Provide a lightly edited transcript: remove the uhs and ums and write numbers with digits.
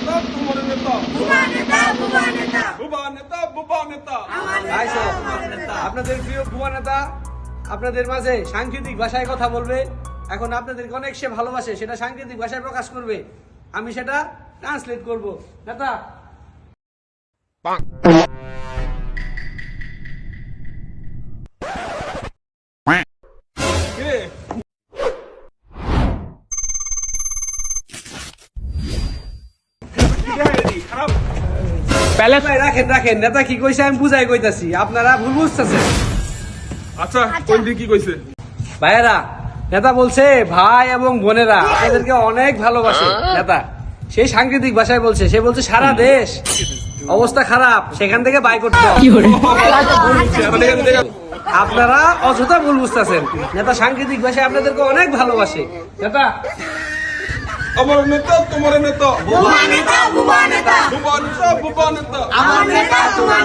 নেতা তোমার নেতা বুবা নেতা বুবা নেতা বুবা নেতা বুবা নেতা আপনাদের প্রিয় ভুয়া নেতা আপনাদের মাঝে সাংকেতিক ভাষায় কথা বলবে। এখন আপনাদেরকে অনেক সে ভালোবাসে, সেটা সাংকেতিক ভাষায় প্রকাশ করবে। আমি সেটা ট্রান্সলেট করব। নেতা কে খারাপ ভাই, রাখেন রাখেন, নেতা কি কইছে আমি বুঝাই কইতাছি, আপনারা ভুল বুঝতেছেন। আচ্ছা কোন দিন কি কইছে ভাইয়েরা, নেতা বলছে ভাই এবং বোনেরা আপনাদেরকে অনেক ভালোবাসে। নেতা সেই সাংকেতিক ভাষায় বলছে, সে বলছে সারা দেশ অবস্থা খারাপ, সেখান থেকে বাই করতে হবে। আপনারা অযথা ভুল বুঝতেছেন। নেতা সাংকেতিক ভাষায় আপনাদেরকে অনেক ভালোবাসে। নেতা আমার নেতা তোমার নেতা বুবা নেতা বুবা নেতা বুবা নেতা বুবা নেতা আমার নেতা তোমার